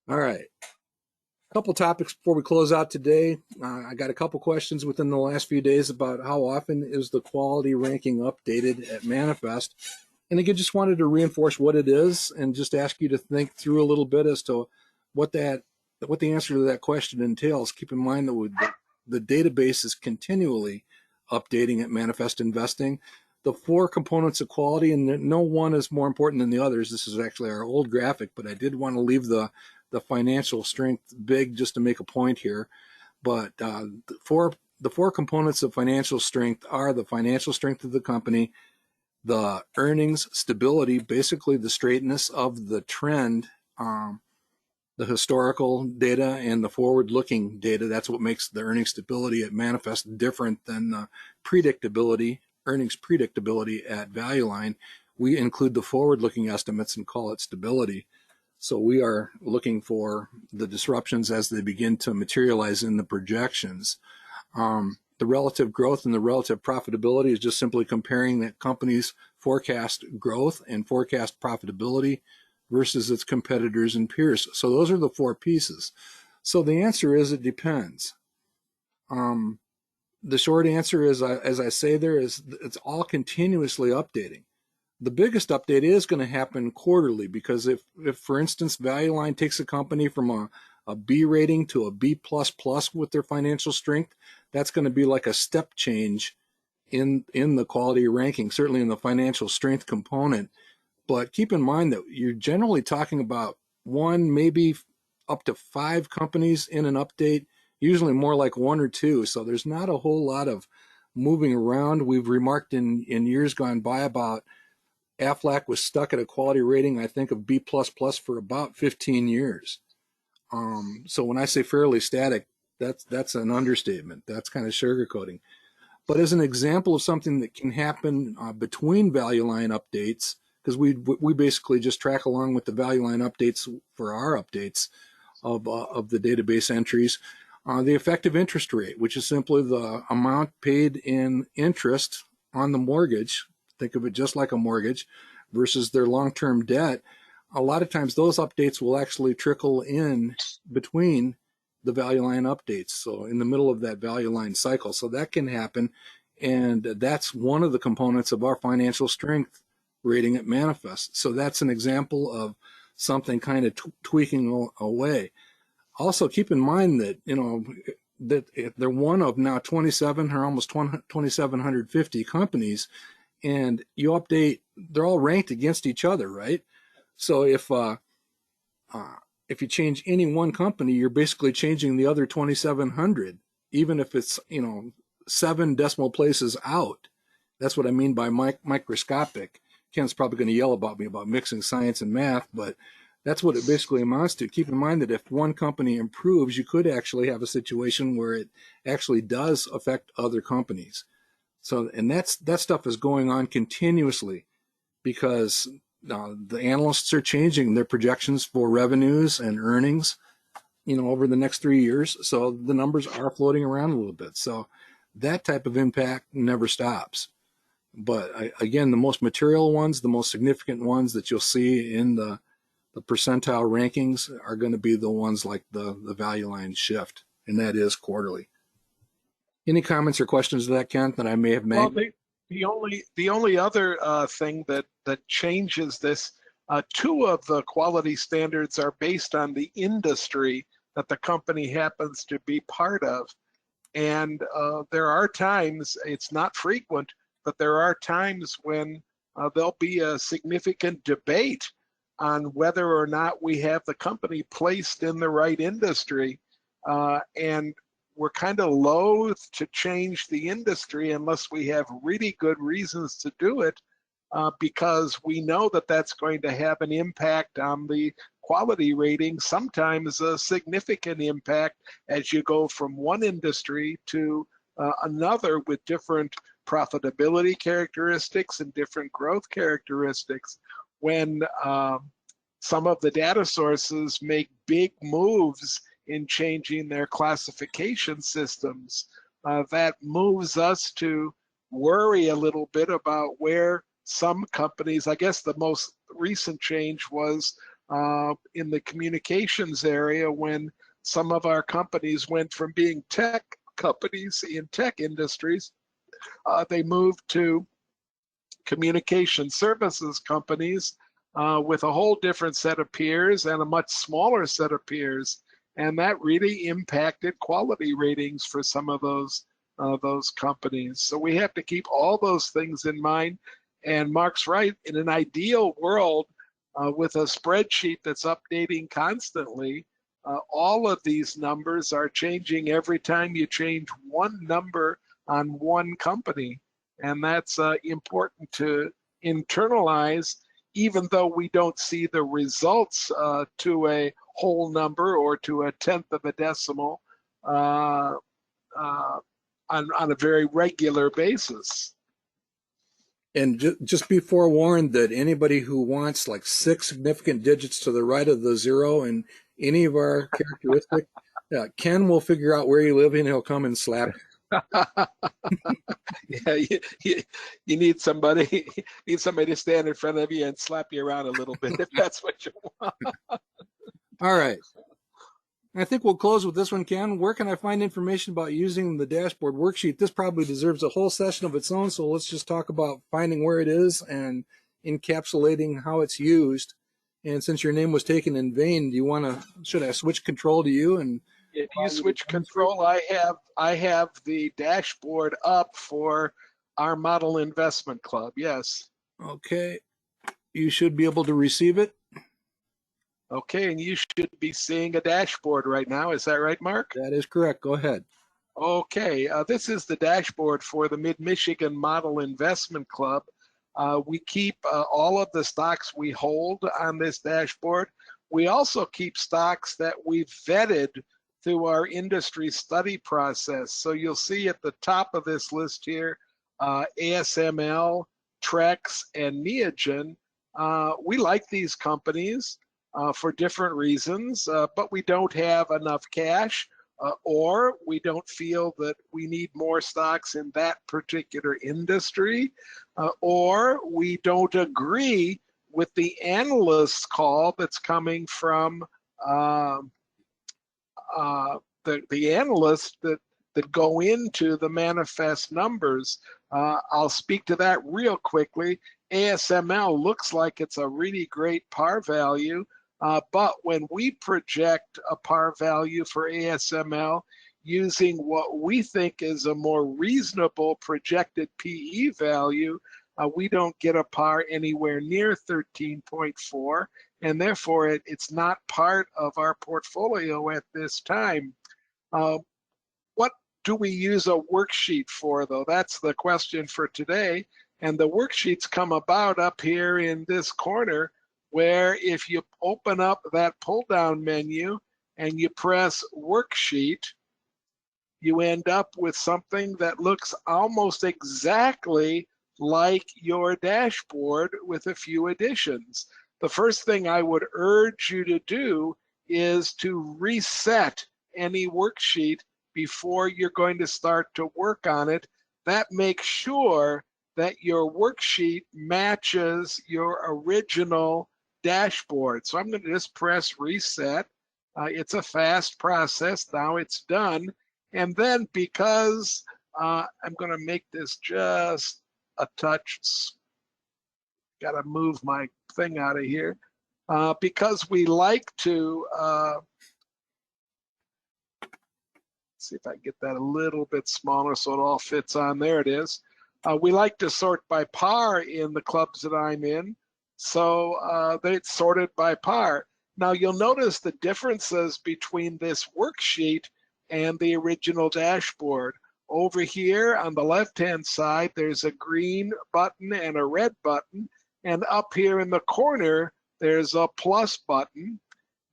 All right. A couple topics before we close out today. I got a couple questions within the last few days about how often is the quality ranking updated at Manifest. And again, just wanted to reinforce what it is and just ask you to think through a little bit as to what the answer to that question entails. Keep in mind that the database is continually updating at Manifest Investing. The 4 components of quality, and no one is more important than the others. This is actually our old graphic, but I did want to leave the financial strength big just to make a point here. But the four components of financial strength are the financial strength of the company, the earnings stability, basically the straightness of the trend, the historical data and the forward-looking data. That's what makes the earnings stability at Manifest different than the earnings predictability at Value Line. We include the forward-looking estimates and call it stability. So we are looking for the disruptions as they begin to materialize in the projections. The relative growth and the relative profitability is just simply comparing that company's forecast growth and forecast profitability versus its competitors and peers. So those are the 4 pieces. So the answer is it depends. The short answer is, as I say there, is it's all continuously updating. The biggest update is going to happen quarterly because if for instance, Value Line takes a company from a a B rating to a B++ with their financial strength, that's going to be like a step change in the quality ranking, certainly in the financial strength component. But keep in mind that you're generally talking about one, maybe up to 5 companies in an update, usually more like 1 or 2. So there's not a whole lot of moving around. We've remarked in years gone by about Aflac was stuck at a quality rating, I think, of B++ for about 15 years. So when I say fairly static, that's an understatement. That's kind of sugarcoating. But as an example of something that can happen between value line updates, because we basically just track along with the value line updates for our updates of the database entries, the effective interest rate, which is simply the amount paid in interest on the mortgage. Think of it just like a mortgage versus their long-term debt. A lot of times those updates will actually trickle in between the value line updates, so in the middle of that value line cycle. So that can happen, and that's one of the components of our financial strength rating at manifest. So that's an example of something kind of tweaking away. Also keep in mind that that they're one of now 27 or almost 2,750 companies, and you update, they're all ranked against each other, right? So if you change any one company, you're basically changing the other 2,700, even if it's 7 decimal places out. That's what I mean by microscopic. Ken's probably going to yell about me about mixing science and math, but that's what it basically amounts to. Keep in mind that if one company improves, you could actually have a situation where it actually does affect other companies. So, and that stuff is going on continuously because the analysts are changing their projections for revenues and earnings, over the next 3 years. So the numbers are floating around a little bit. So that type of impact never stops. But again, the most material ones, the most significant ones that you'll see in the percentile rankings are going to be the ones like the value line shift, and that is quarterly. Any comments or questions to that, Ken, that I may have made? Well, the only other thing that changes this, 2 of the quality standards are based on the industry that the company happens to be part of, and there are times, it's not frequent, but there are times when there'll be a significant debate on whether or not we have the company placed in the right industry, and we're kind of loath to change the industry unless we have really good reasons to do it, because we know that that's going to have an impact on the quality rating, sometimes a significant impact as you go from one industry to another with different profitability characteristics and different growth characteristics. When some of the data sources make big moves in changing their classification systems, that moves us to worry a little bit about where some companies, I guess the most recent change was in the communications area, when some of our companies went from being tech companies in tech industries, they moved to communication services companies with a whole different set of peers and a much smaller set of peers. And that really impacted quality ratings for some of those companies. So we have to keep all those things in mind. And Mark's right, in an ideal world, with a spreadsheet that's updating constantly, all of these numbers are changing every time you change one number on one company. And that's important to internalize, even though we don't see the results to a whole number or to a tenth of a decimal on a very regular basis. And just be forewarned that anybody who wants like 6 significant digits to the right of the 0 in any of our characteristics, Ken will figure out where you live and he'll come and slap you. Yeah, you need somebody to stand in front of you and slap you around a little bit if that's what you want. All right. I think we'll close with this one, Ken. Where can I find information about using the dashboard worksheet? This probably deserves a whole session of its own, so let's just talk about finding where it is and encapsulating how it's used. And since your name was taken in vain, do you want to? Should I switch control to you and If you allow you to switch demonstrate? control, I have the dashboard up for our model investment club. Yes. Okay, you should be able to receive it. Okay, and you should be seeing a dashboard right now. Is that right, Mark? That is correct. Go ahead. Okay, this is the dashboard for the Mid-Michigan Model Investment Club. We keep all of the stocks we hold on this dashboard. We also keep stocks that we've vetted through our industry study process. So you'll see at the top of this list here, ASML, Trex, and Neogen. We like these companies for different reasons, but we don't have enough cash, or we don't feel that we need more stocks in that particular industry, or we don't agree with the analyst's call that's coming from the analysts that go into the manifest numbers. I'll speak to that real quickly. ASML looks like it's a really great par value, but when we project a par value for ASML using what we think is a more reasonable projected PE value, we don't get a par anywhere near 13.4, and therefore it's not part of our portfolio at this time. What do we use a worksheet for, though? That's the question for today. And the worksheets come about up here in this corner, where if you open up that pull-down menu and you press worksheet, you end up with something that looks almost exactly like your dashboard with a few additions. The first thing I would urge you to do is to reset any worksheet before you're going to start to work on it. That makes sure that your worksheet matches your original dashboard. So I'm going to just press reset. It's a fast process. Now it's done. And then because I'm going to make this just a touch, got to move my thing out of here, because we like to, see if I can get that a little bit smaller so it all fits on. There it is. We like to sort by par in the clubs that I'm in. So it's sorted by par. Now you'll notice the differences between this worksheet and the original dashboard. Over here on the left-hand side, there's a green button and a red button. And up here in the corner, there's a plus button.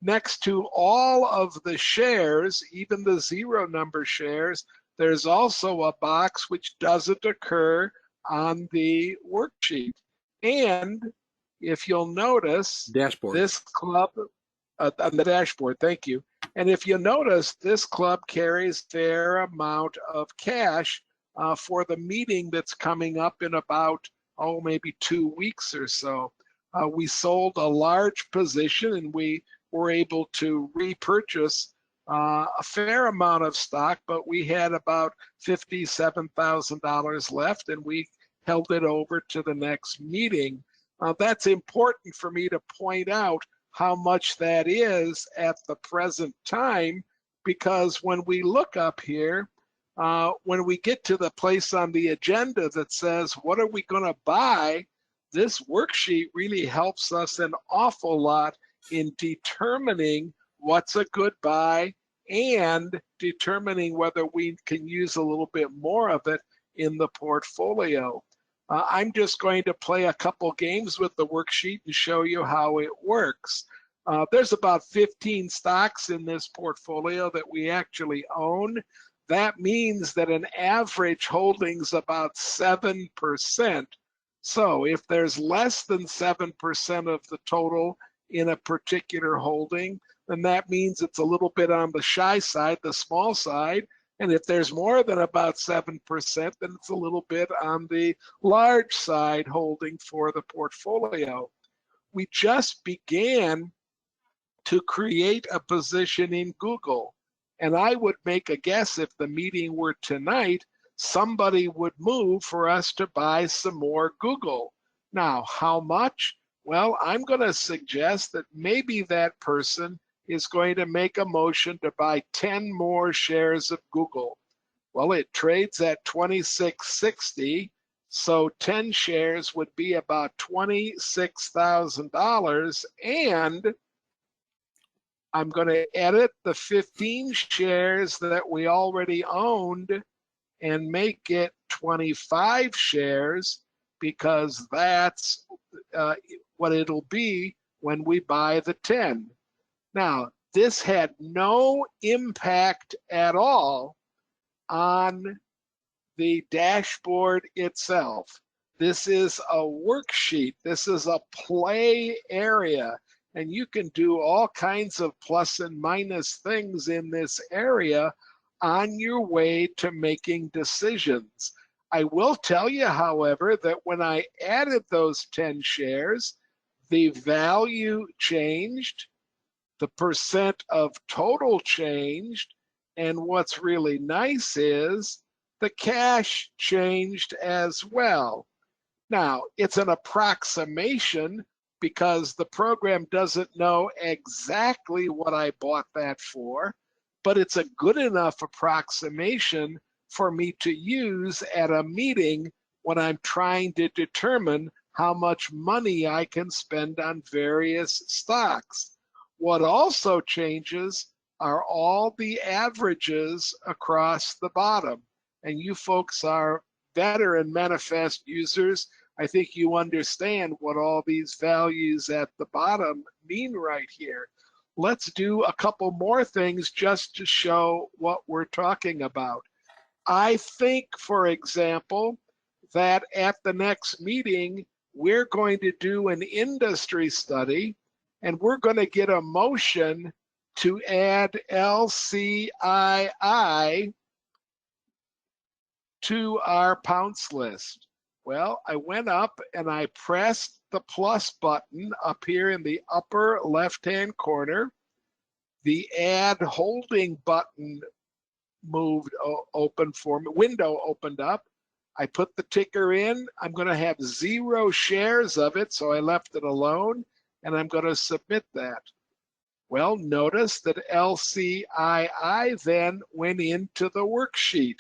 Next to all of the shares, even the zero number shares, there's also a box which doesn't occur on the worksheet. And if you'll notice, Dashboard. this club, on the dashboard, thank you. And if you notice, this club carries their amount of cash for the meeting that's coming up in about, maybe 2 weeks or so. We sold a large position and we were able to repurchase a fair amount of stock, but we had about $57,000 left and we held it over to the next meeting. That's important for me to point out how much that is at the present time, because when we look up here, when we get to the place on the agenda that says, what are we going to buy? This worksheet really helps us an awful lot in determining what's a good buy and determining whether we can use a little bit more of it in the portfolio. I'm just going to play a couple games with the worksheet and show you how it works. There's about 15 stocks in this portfolio that we actually own. That means that an average holding's about 7%. So if there's less than 7% of the total in a particular holding, then that means it's a little bit on the shy side, the small side. And if there's more than about 7%, then it's a little bit on the large side holding for the portfolio. We just began to create a position in Google. And I would make a guess, if the meeting were tonight, somebody would move for us to buy some more Google. Now, how much? Well, I'm going to suggest that maybe that person is going to make a motion to buy 10 more shares of Google. Well, it trades at 26.60, so 10 shares would be about $26,000, and I'm going to edit the 15 shares that we already owned and make it 25 shares, because that's what it'll be when we buy the 10. Now, this had no impact at all on the dashboard itself. This is a worksheet. This is a play area, and you can do all kinds of plus and minus things in this area on your way to making decisions. I will tell you, however, that when I added those 10 shares, the value changed, the percent of total changed, and what's really nice is the cash changed as well. Now, it's an approximation because the program doesn't know exactly what I bought that for, but it's a good enough approximation for me to use at a meeting when I'm trying to determine how much money I can spend on various stocks. What also changes are all the averages across the bottom. And you folks are veteran manifest users. I think you understand what all these values at the bottom mean right here. Let's do a couple more things just to show what we're talking about. I think, for example, that at the next meeting, we're going to do an industry study, and we're going to get a motion to add LCII to our pounce list. Well, I went up and I pressed the plus button up here in the upper left-hand corner. The add holding button moved open for me, window opened up. I put the ticker in. I'm going to have 0 shares of it, so I left it alone, and I'm going to submit that. Well, notice that LCII then went into the worksheet.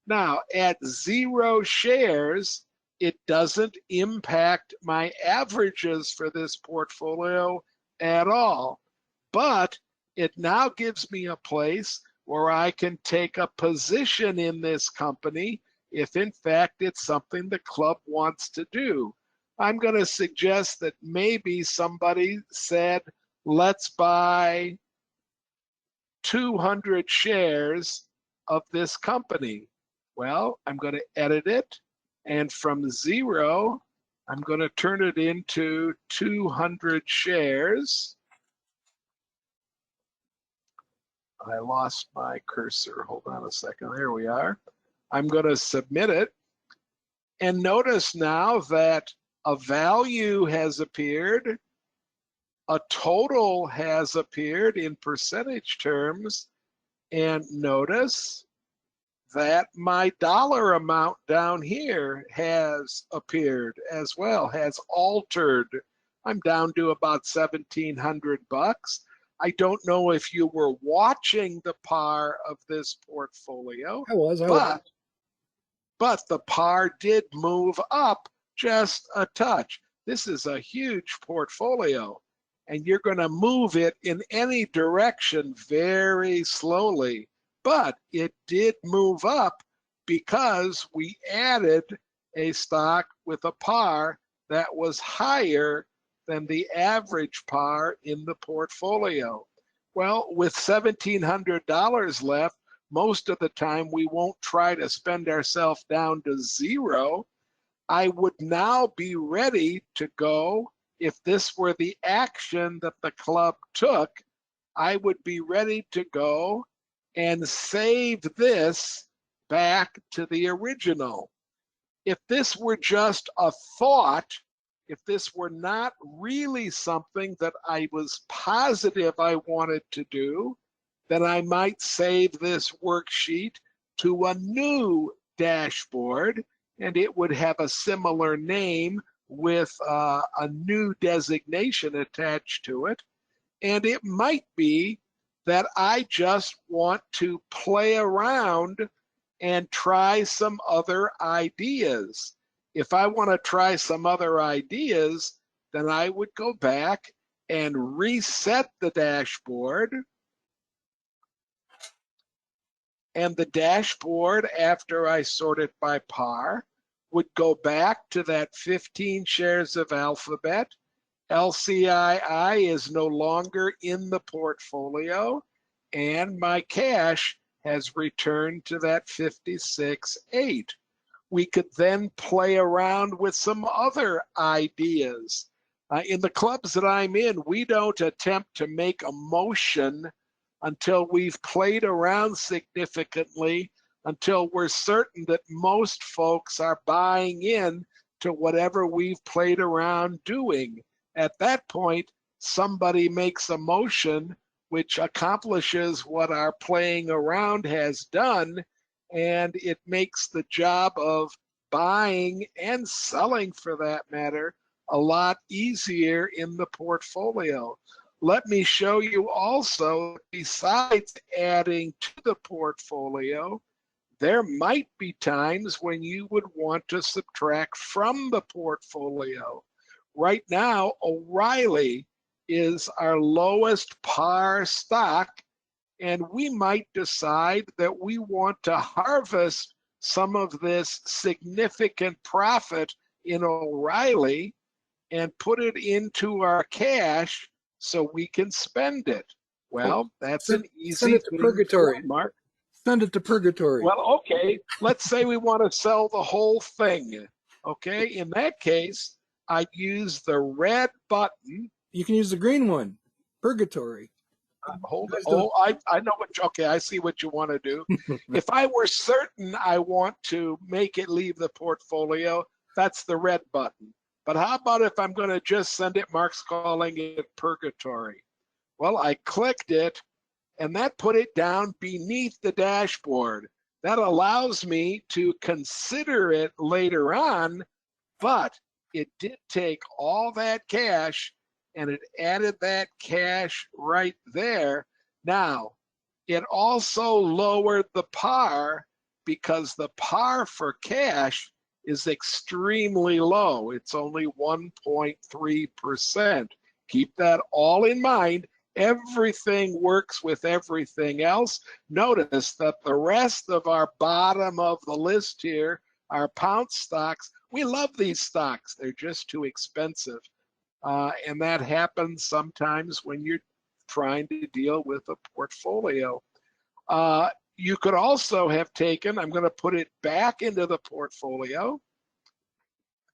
Now, at 0 shares, it doesn't impact my averages for this portfolio at all, but it now gives me a place where I can take a position in this company if in fact it's something the club wants to do. I'm going to suggest that maybe somebody said, let's buy 200 shares of this company. Well, I'm going to edit it, and from 0, I'm going to turn it into 200 shares. I lost my cursor. Hold on a second. There we are. I'm going to submit it. And notice now that a value has appeared, a total has appeared in percentage terms, and notice that my dollar amount down here has appeared as well, has altered. I'm down to about $1,700. I don't know if you were watching the par of this portfolio, I was. but the par did move up just a touch. This is a huge portfolio, and you're going to move it in any direction very slowly. But it did move up because we added a stock with a par that was higher than the average par in the portfolio. Well, with $1,700 left, most of the time we won't try to spend ourselves down to 0. I would now be ready to go. If this were the action that the club took, I would be ready to go and save this back to the original. If this were just a thought, if this were not really something that I was positive I wanted to do, then I might save this worksheet to a new dashboard, and it would have a similar name with a new designation attached to it. And it might be that I just want to play around and try some other ideas. If I want to try some other ideas, then I would go back and reset the dashboard. And the dashboard, after I sort it by par, would go back to that 15 shares of Alphabet. LCII is no longer in the portfolio, and my cash has returned to that 56.8. We could then play around with some other ideas. In the clubs that I'm in, we don't attempt to make a motion until we've played around significantly, until we're certain that most folks are buying in to whatever we've played around doing. At that point, somebody makes a motion which accomplishes what our playing around has done, and it makes the job of buying and selling, for that matter, a lot easier in the portfolio. Let me show you also, besides adding to the portfolio, there might be times when you would want to subtract from the portfolio. Right now, O'Reilly is our lowest par stock, and we might decide that we want to harvest some of this significant profit in O'Reilly and put it into our cash so we can spend it. Well, that's an easy send it to thing purgatory. to do, Mark. Send it to purgatory. Well, okay, let's say we want to sell the whole thing. Okay, in that case, I use the red button. You can use the green one, purgatory. Hold on. Oh, I know what. Okay, I see what you want to do. If I were certain I want to make it leave the portfolio, that's the red button. But how about if I'm going to just send it? Mark's calling it purgatory. Well, I clicked it, and that put it down beneath the dashboard. That allows me to consider it later on, but it did take all that cash and it added that cash right there. Now, it also lowered the par because the par for cash is extremely low. It's only 1.3%. Keep that all in mind. Everything works with everything else. Notice that the rest of our bottom of the list here are pound stocks. We love these stocks. They're just too expensive. And that happens sometimes when you're trying to deal with a portfolio. You could also have taken, I'm going to put it back into the portfolio.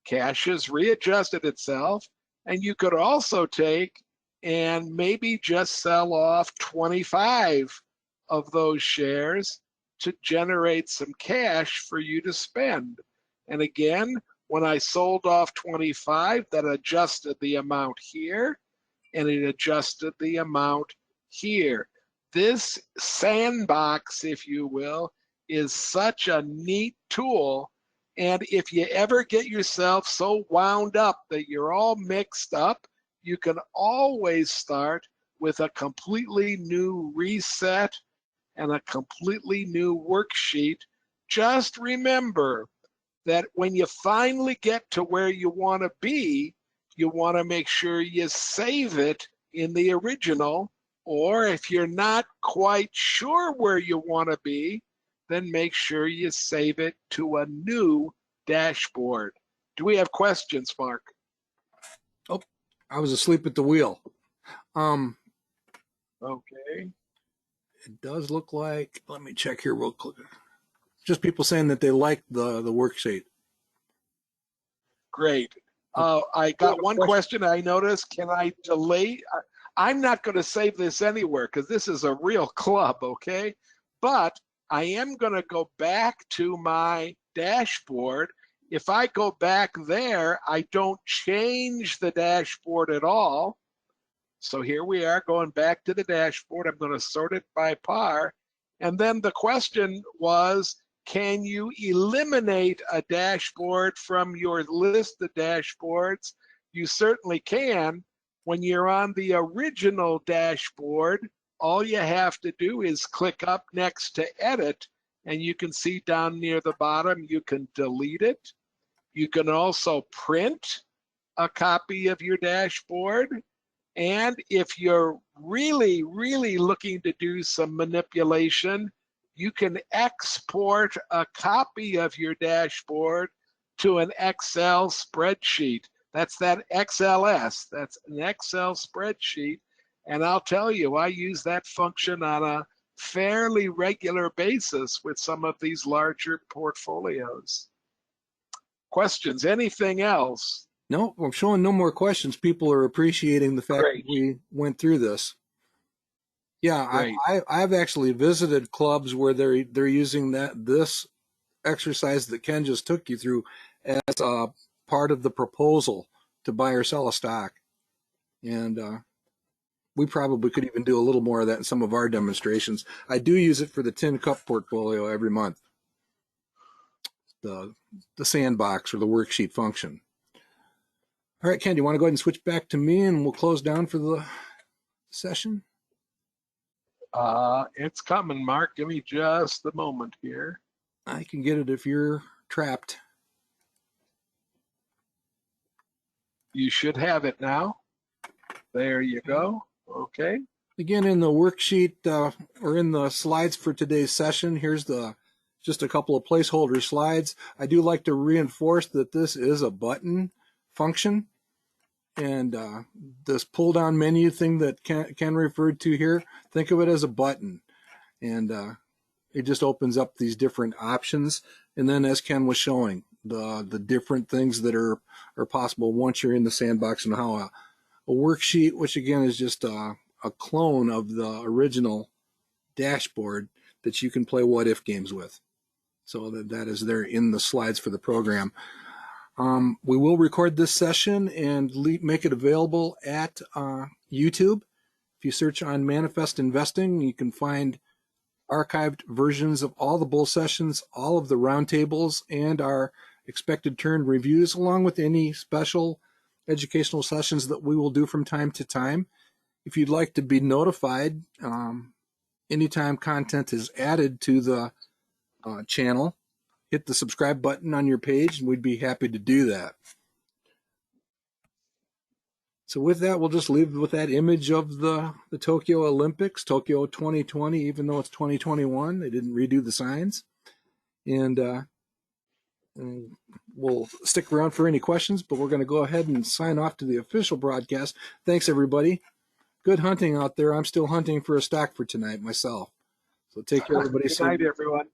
Cash has readjusted itself. And you could also take and maybe just sell off 25 of those shares to generate some cash for you to spend. And again, when I sold off 25, that adjusted the amount here, and it adjusted the amount here. This Sandbox, if you will, is such a neat tool. And if you ever get yourself so wound up that you're all mixed up, you can always start with a completely new reset and a completely new worksheet. Just remember that when you finally get to where you want to be, you want to make sure you save it in the original, or if you're not quite sure where you want to be, then make sure you save it to a new dashboard. Do we have questions, Mark? Oh, I was asleep at the wheel. Okay. It does look like, let me check here real quick. Just people saying that they like the worksheet. Great. I got one question I noticed. Can I delay? I'm not going to save this anywhere because this is a real club, okay? But I am going to go back to my dashboard. If I go back there, I don't change the dashboard at all. So here we are going back to the dashboard. I'm going to sort it by par. And then the question was, can you eliminate a dashboard from your list of dashboards? You certainly can. When you're on the original dashboard, all you have to do is click up next to edit, and you can see down near the bottom, you can delete it. You can also print a copy of your dashboard. And if you're really, really looking to do some manipulation, you can export a copy of your dashboard to an Excel spreadsheet. That's that XLS. That's an Excel spreadsheet. And I'll tell you, I use that function on a fairly regular basis with some of these larger portfolios. Questions? Anything else? No, I'm showing no more questions. People are appreciating the fact Great. that we went through this. Yeah, Great. I've actually visited clubs where they're using this exercise that Ken just took you through as a part of the proposal to buy or sell a stock, and we probably could even do a little more of that in some of our demonstrations. I do use it for the tin cup portfolio every month, the Sandbox or the worksheet function. All right, Ken, do you want to go ahead and switch back to me, and we'll close down for the session? It's coming, Mark. Give me just a moment here. I can get it if you're trapped. You should have it now. There you go. Okay. Again, in the worksheet or in the slides for today's session, here's just a couple of placeholder slides. I do like to reinforce that this is a button function, and this pull-down menu thing that Ken referred to here, think of it as a button, and it just opens up these different options. And then, as Ken was showing, the different things that are possible once you're in the sandbox, and how a worksheet, which again is just a clone of the original dashboard, that you can play what if games with. So that is there in the slides for the program. We will record this session and make it available at YouTube. If you search on Manifest Investing, you can find archived versions of all the bull sessions, all of the roundtables, and our expected turn reviews, along with any special educational sessions that we will do from time to time. If you'd like to be notified anytime content is added to the channel, hit the subscribe button on your page, and we'd be happy to do that. So with that, we'll just leave with that image of the Tokyo Olympics, Tokyo 2020, even though it's 2021. They didn't redo the signs. And we'll stick around for any questions, but we're going to go ahead and sign off to the official broadcast. Thanks, everybody. Good hunting out there. I'm still hunting for a stock for tonight myself. So take care, everybody. Good night, everyone.